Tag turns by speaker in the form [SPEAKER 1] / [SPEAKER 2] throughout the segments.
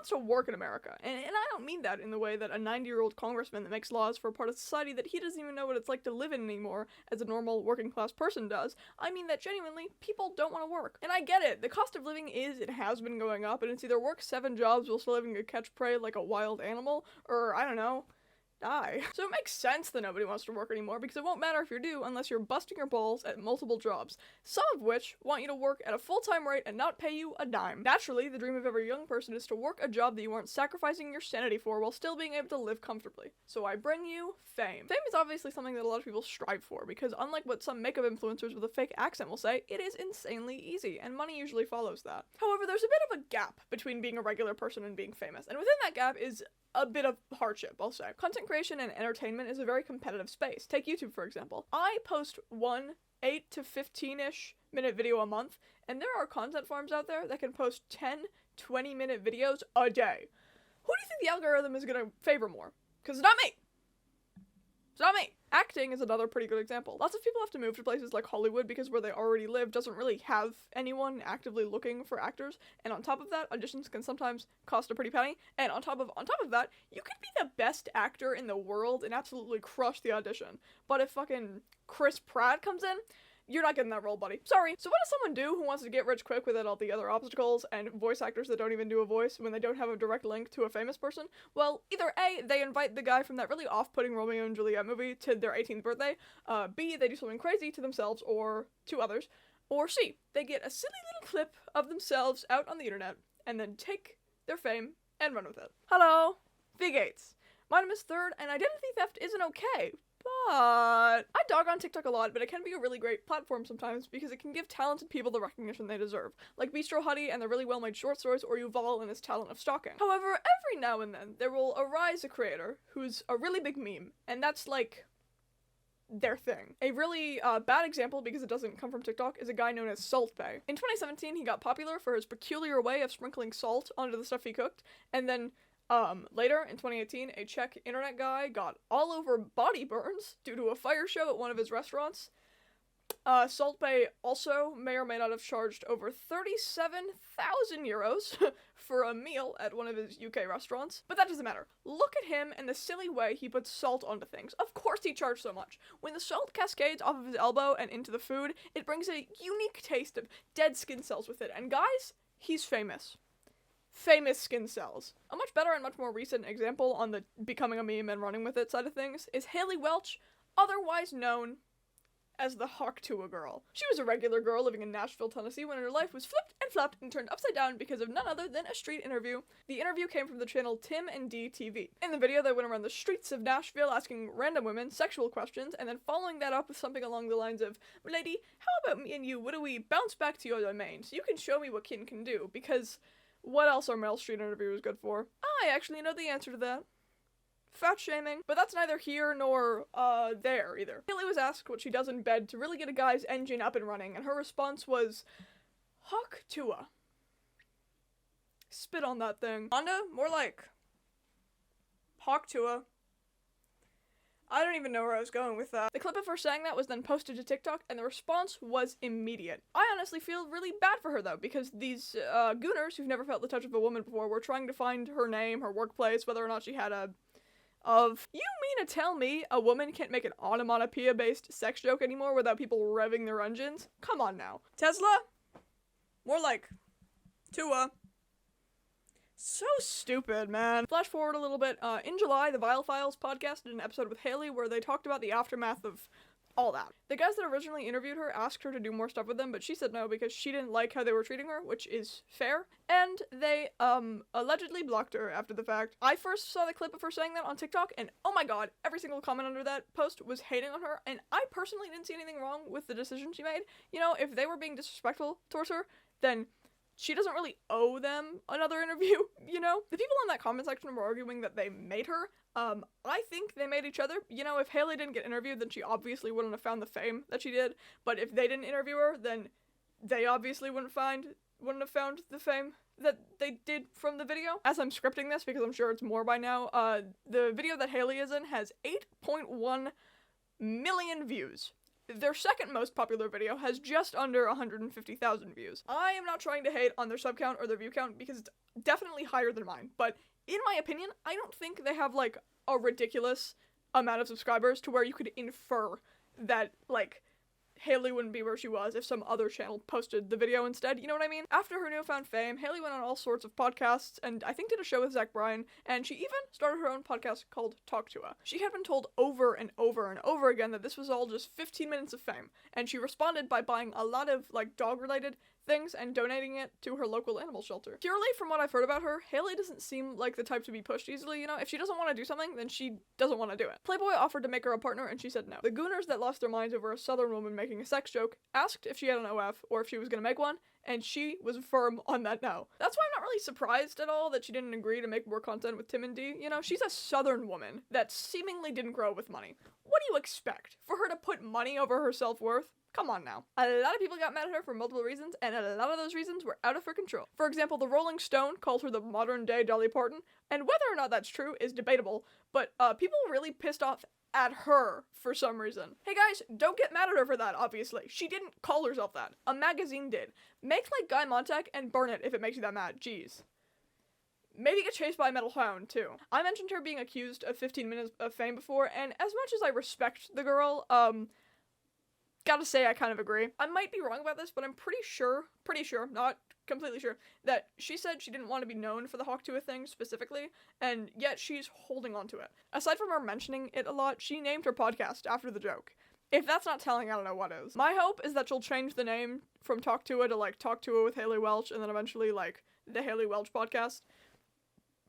[SPEAKER 1] wants to work in America? And I don't mean that in the way that a 90-year-old congressman that makes laws for a part of society that he doesn't even know what it's like to live in anymore as a normal working class person does. I mean that genuinely, people don't want to work. And I get it. The cost of living it has been going up, and it's either work 7 jobs while still having to catch prey like a wild animal, or, I don't know, die. So it makes sense that nobody wants to work anymore, because it won't matter if you do unless you're busting your balls at multiple jobs, some of which want you to work at a full-time rate and not pay you a dime. Naturally, the dream of every young person is to work a job that you aren't sacrificing your sanity for while still being able to live comfortably. So I bring you fame. Fame is obviously something that a lot of people strive for, because unlike what some makeup influencers with a fake accent will say, it is insanely easy, and money usually follows that. However, there's a bit of a gap between being a regular person and being famous, and within that gap is a bit of hardship, I'll say. Content creation and entertainment is a very competitive space. Take YouTube, for example. I post one 8 to 15-ish minute video a month, and there are content farms out there that can post 10, 20-minute videos a day. Who do you think the algorithm is gonna favor more? Because it's not me! It's not me! Acting is another pretty good example. Lots of people have to move to places like Hollywood because where they already live doesn't really have anyone actively looking for actors, and on top of that, auditions can sometimes cost a pretty penny, and on top of that, you could be the best actor in the world and absolutely crush the audition. But if fucking Chris Pratt comes in, you're not getting that role, buddy. Sorry. So what does someone do who wants to get rich quick without all the other obstacles and voice actors that don't even do a voice when they don't have a direct link to a famous person? Well, either A, they invite the guy from that really off-putting Romeo and Juliet movie to their 18th birthday, B, they do something crazy to themselves or to others, or C, they get a silly little clip of themselves out on the internet and then take their fame and run with it. Hello, V Gates. My name is Third, and identity theft isn't okay. But I dog on TikTok a lot, but it can be a really great platform sometimes because it can give talented people the recognition they deserve, like Bistro Huddy and the really well-made short stories, or Yuval and his talent of stalking. However, every now and then, there will arise a creator who's a really big meme, and that's like their thing. A really bad example, because it doesn't come from TikTok, is a guy known as Salt Bae. In 2017, he got popular for his peculiar way of sprinkling salt onto the stuff he cooked, and then later, in 2018, a Czech internet guy got all over body burns due to a fire show at one of his restaurants. Salt Bae also may or may not have charged over 37,000 euros for a meal at one of his UK restaurants, but that doesn't matter. Look at him and the silly way he puts salt onto things. Of course he charged so much. When the salt cascades off of his elbow and into the food, it brings a unique taste of dead skin cells with it, and guys, he's famous. Famous skin cells. A much better and much more recent example on the becoming a meme and running with it side of things is Haley Welch, otherwise known as the Hawk Tuah girl. She was a regular girl living in Nashville, Tennessee when her life was flipped and flapped and turned upside down because of none other than a street interview. The interview came from the channel Tim and D TV. In the video, they went around the streets of Nashville asking random women sexual questions, and then following that up with something along the lines of, "Lady, how about me and you, what do we bounce back to your domain so you can show me what kin can do, because what else are male street interviewers good for?" I actually know the answer to that. Fat shaming. But that's neither here nor, there either. Haley was asked what she does in bed to really get a guy's engine up and running, and her response was, Hawk Tuah. Spit on that thing. Honda? More like Hawk Tuah. I don't even know where I was going with that. The clip of her saying that was then posted to TikTok, and the response was immediate. I honestly feel really bad for her, though, because these, gooners who've never felt the touch of a woman before were trying to find her name, her workplace, whether or not she had you mean to tell me a woman can't make an onomatopoeia-based sex joke anymore without people revving their engines? Come on now. Tesla? More like Tuah. So stupid, man. Flash forward a little bit. In July, the Vile Files podcast did an episode with Haley where they talked about the aftermath of all that. The guys that originally interviewed her asked her to do more stuff with them, but she said no because she didn't like how they were treating her, which is fair, and they, allegedly blocked her after the fact. I first saw the clip of her saying that on TikTok, and oh my god, every single comment under that post was hating on her, and I personally didn't see anything wrong with the decision she made. You know, if they were being disrespectful towards her, then she doesn't really owe them another interview, you know? The people in that comment section were arguing that they made her. I think they made each other. You know, if Haley didn't get interviewed, then she obviously wouldn't have found the fame that she did. But if they didn't interview her, then they obviously wouldn't have found the fame that they did from the video. As I'm scripting this, because I'm sure it's more by now, the video that Haley is in has 8.1 million views. Their second most popular video has just under 150,000 views. I am not trying to hate on their sub count or their view count because it's definitely higher than mine, but in my opinion, I don't think they have, like, a ridiculous amount of subscribers to where you could infer that, like, Haley wouldn't be where she was if some other channel posted the video instead, you know what I mean? After her newfound fame, Haley went on all sorts of podcasts, and I think did a show with Zach Bryan, and she even started her own podcast called Hawk Tuah. She had been told over and over and over again that this was all just 15 minutes of fame, and she responded by buying a lot of, like, dog-related things and donating it to her local animal shelter. Purely from what I've heard about her, Haley doesn't seem like the type to be pushed easily, you know? If she doesn't want to do something, then she doesn't want to do it. Playboy offered to make her a partner, and she said no. The gooners that lost their minds over a southern woman making a sex joke asked if she had an OF, or if she was gonna make one, and she was firm on that no. That's why I'm not really surprised at all that she didn't agree to make more content with Tim and Dee. You know, she's a southern woman that seemingly didn't grow up with money. What do you expect? For her to put money over her self-worth? Come on now. A lot of people got mad at her for multiple reasons, and a lot of those reasons were out of her control. For example, the Rolling Stone called her the modern-day Dolly Parton, and whether or not that's true is debatable, but people really pissed off at her for some reason. Hey guys, don't get mad at her for that, obviously. She didn't call herself that. A magazine did. Make like Guy Montag and burn it if it makes you that mad. Jeez. Maybe get chased by a metal hound, too. I mentioned her being accused of 15 minutes of fame before, and as much as I respect the girl, gotta say I kind of agree. I might be wrong about this, but I'm pretty sure, not completely sure, that she said she didn't want to be known for the Hawk Tuah thing specifically, and yet she's holding on to it. Aside from her mentioning it a lot, she named her podcast after the joke. If that's not telling, I don't know what is. My hope is that she'll change the name from Talk Tuah to, like, Talk Tuah with Haley Welch, and then eventually, like, the Haley Welch podcast.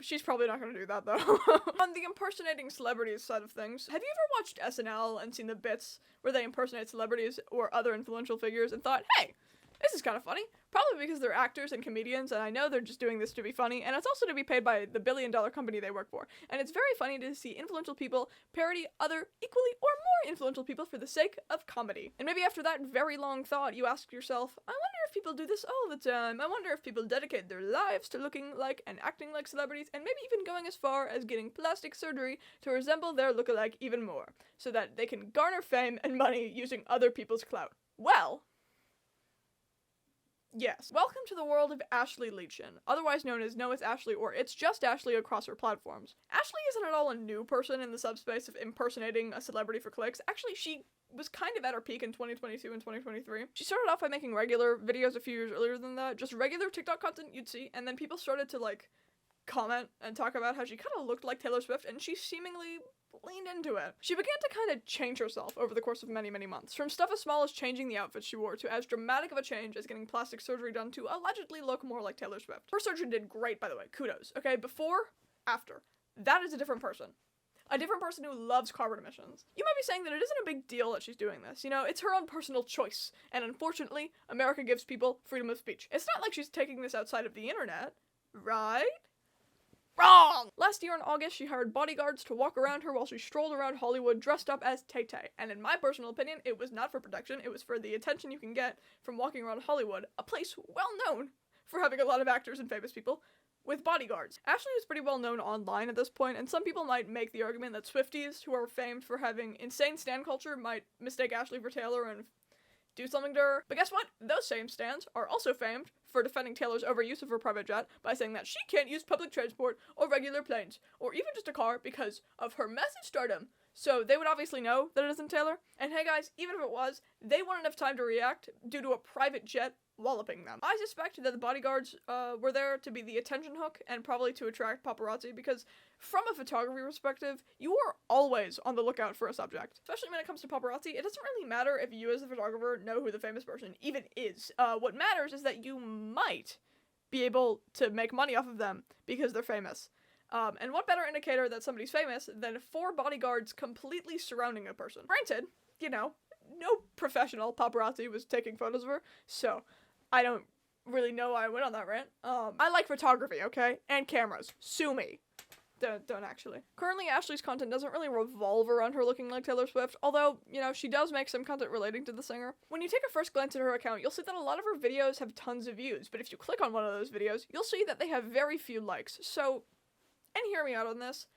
[SPEAKER 1] She's probably not gonna do that, though. On the impersonating celebrities side of things, have you ever watched SNL and seen the bits where they impersonate celebrities or other influential figures and thought, hey, this is kind of funny? Probably because they're actors and comedians, and I know they're just doing this to be funny, and it's also to be paid by the billion-dollar company they work for. And it's very funny to see influential people parody other equally or more influential people for the sake of comedy. And maybe after that very long thought, you ask yourself, I wonder if people do this all the time. I wonder if people dedicate their lives to looking like and acting like celebrities, and maybe even going as far as getting plastic surgery to resemble their lookalike even more, so that they can garner fame and money using other people's clout. Well, yes. Welcome to the world of Ashley Leachin, otherwise known as No It's Ashley or It's Just Ashley across her platforms. Ashley isn't at all a new person in the subspace of impersonating a celebrity for clicks. Actually, she was kind of at her peak in 2022 and 2023. She started off by making regular videos a few years earlier than that, just regular TikTok content you'd see, and then people started to, like, comment and talk about how she kind of looked like Taylor Swift, and she seemingly leaned into it. She began to kind of change herself over the course of many, many months. From stuff as small as changing the outfit she wore to as dramatic of a change as getting plastic surgery done to allegedly look more like Taylor Swift. Her surgery did great, by the way. Kudos. Okay, before, after. That is a different person. A different person who loves carbon emissions. You might be saying that it isn't a big deal that she's doing this. You know, it's her own personal choice. And unfortunately, America gives people freedom of speech. It's not like she's taking this outside of the internet, right? Wrong! Last year in August, she hired bodyguards to walk around her while she strolled around Hollywood dressed up as Tay-Tay. And in my personal opinion, it was not for protection, it was for the attention you can get from walking around Hollywood, a place well known for having a lot of actors and famous people, with bodyguards. Ashley is pretty well known online at this point, and some people might make the argument that Swifties, who are famed for having insane stan culture, might mistake Ashley for Taylor and do something to her. But guess what? Those same stans are also famed for defending Taylor's overuse of her private jet by saying that she can't use public transport or regular planes, or even just a car because of her massive stardom. So they would obviously know that it isn't Taylor. And hey guys, even if it was, they wouldn't have time to react due to a private jet walloping them. I suspect that the bodyguards were there to be the attention hook and probably to attract paparazzi, because from a photography perspective, you are always on the lookout for a subject. Especially when it comes to paparazzi, it doesn't really matter if you as a photographer know who the famous person even is. What matters is that you might be able to make money off of them because they're famous. And what better indicator that somebody's famous than 4 bodyguards completely surrounding a person? Granted, you know, no professional paparazzi was taking photos of her, so I don't really know why I went on that rant. I like photography, okay? And cameras. Sue me. Don't actually. Currently, Ashley's content doesn't really revolve around her looking like Taylor Swift, although, you know, she does make some content relating to the singer. When you take a first glance at her account, you'll see that a lot of her videos have tons of views, but if you click on one of those videos, you'll see that they have very few likes. So, and hear me out on this,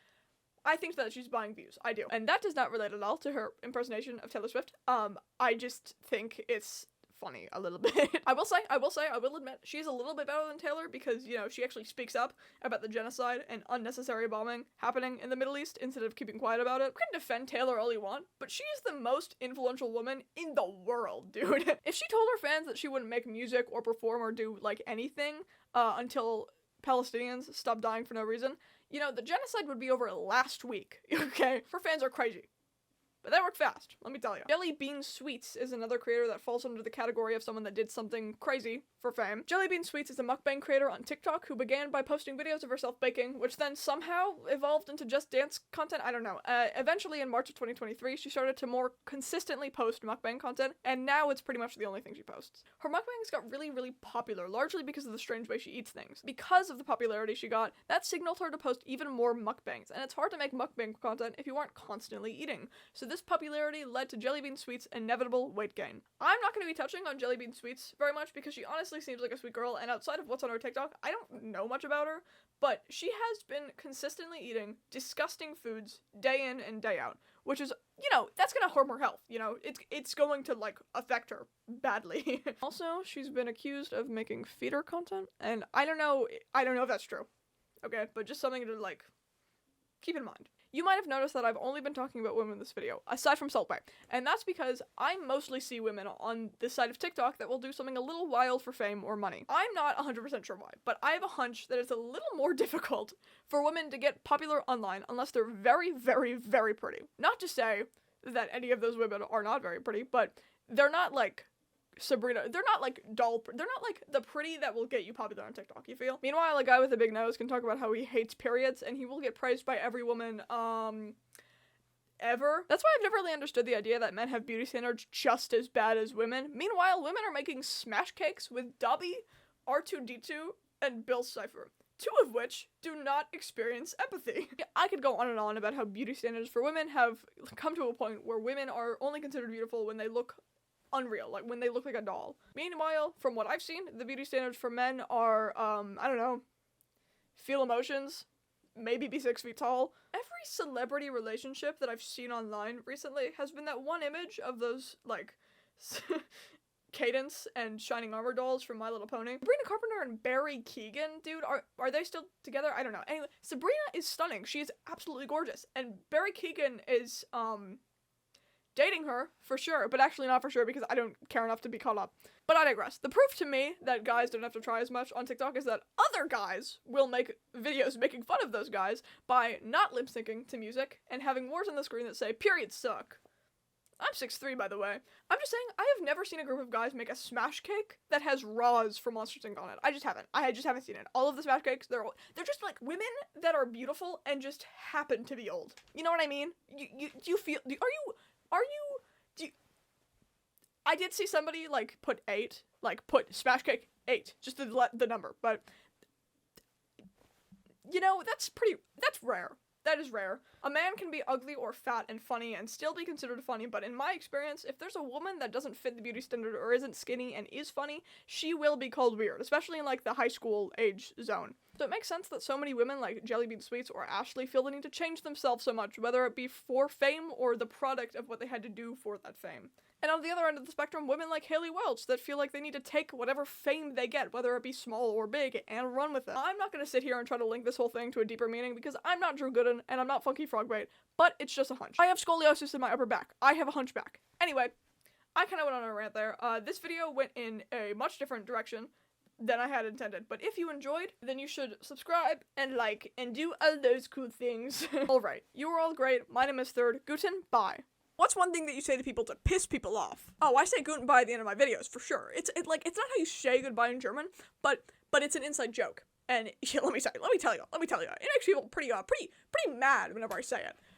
[SPEAKER 1] I think that she's buying views. I do. And that does not relate at all to her impersonation of Taylor Swift. I just think it's funny a little bit. I will admit, she's a little bit better than Taylor because, you know, she actually speaks up about the genocide and unnecessary bombing happening in the Middle East instead of keeping quiet about it. We can defend Taylor all you want, but she is the most influential woman in the world, dude. If she told her fans that she wouldn't make music or perform or do, like, anything, until Palestinians stopped dying for no reason, you know, the genocide would be over last week, okay? Her fans are crazy. But that worked fast, let me tell you. Jelly Bean Sweets is another creator that falls under the category of someone that did something crazy for fame. Jelly Bean Sweets is a mukbang creator on TikTok who began by posting videos of herself baking, which then somehow evolved into just dance content, I don't know. Eventually in March of 2023, she started to more consistently post mukbang content, and now it's pretty much the only thing she posts. Her mukbangs got really, really popular, largely because of the strange way she eats things. Because of the popularity she got, that signaled her to post even more mukbangs, and it's hard to make mukbang content if you aren't constantly eating. So this popularity led to Jelly Bean Sweets' inevitable weight gain. I'm not going to be touching on Jelly Bean Sweets very much because she honestly seems like a sweet girl, and outside of what's on her TikTok, I don't know much about her, but she has been consistently eating disgusting foods day in and day out, which is, you know, that's going to harm her health, you know, it's going to, like, affect her badly. Also, she's been accused of making feeder content, and I don't know if that's true, okay, but just something to, like, keep in mind. You might have noticed that I've only been talking about women in this video, aside from Salt Bae, and that's because I mostly see women on this side of TikTok that will do something a little wild for fame or money. I'm not 100% sure why, but I have a hunch that it's a little more difficult for women to get popular online unless they're very, very, very pretty. Not to say that any of those women are not very pretty, but they're not like Sabrina, they're not like they're not like the pretty that will get you popular on TikTok, you feel? Meanwhile, a guy with a big nose can talk about how he hates periods, and he will get praised by every woman, ever. That's why I've never really understood the idea that men have beauty standards just as bad as women. Meanwhile, women are making smash cakes with Dobby, R2-D2, and Bill Cipher, two of which do not experience empathy. I could go on and on about how beauty standards for women have come to a point where women are only considered beautiful when they look unreal, like when they look like a doll. Meanwhile, from what I've seen, the beauty standards for men are, I don't know, feel emotions, maybe be 6 feet tall. Every celebrity relationship that I've seen online recently has been that one image of those, like, Cadence and Shining Armor dolls from My Little Pony. Sabrina Carpenter and Barry Keoghan, dude, are they still together? I don't know. Anyway, Sabrina is stunning. She is absolutely gorgeous. And Barry Keoghan is, dating her, for sure, but actually not for sure because I don't care enough to be caught up. But I digress. The proof to me that guys don't have to try as much on TikTok is that other guys will make videos making fun of those guys by not lip syncing to music and having words on the screen that say, "Periods suck." I'm 6'3", by the way. I'm just saying, I have never seen a group of guys make a smash cake that has Roz from Monsters, Inc. on it. I just haven't seen it. All of the smash cakes, they're just, like, women that are beautiful and just happen to be old. You know what I mean? I did see somebody, like, put smash cake 8, just the number, but, you know, that's rare. That is rare. A man can be ugly or fat and funny and still be considered funny, but in my experience, if there's a woman that doesn't fit the beauty standard or isn't skinny and is funny, she will be called weird, especially in, like, the high school age zone. So it makes sense that so many women like Jelly Bean Sweets or Ashley feel the need to change themselves so much, whether it be for fame or the product of what they had to do for that fame. And on the other end of the spectrum, women like Haley Welch that feel like they need to take whatever fame they get, whether it be small or big, and run with it. I'm not going to sit here and try to link this whole thing to a deeper meaning because I'm not Drew Gooden and I'm not Funky Frogbait, but it's just a hunch. I have scoliosis in my upper back. I have a hunchback. Anyway, I kind of went on a rant there. This video went in a much different direction than I had intended, but if you enjoyed, then you should subscribe and like and do all those cool things. Alright, you were all great. My name is Third. Guten, bye. What's one thing that you say to people to piss people off? Oh, I say Guten Bye at the end of my videos, for sure. It's not how you say goodbye in German, but it's an inside joke. And yeah, let me tell you, it makes people pretty mad whenever I say it.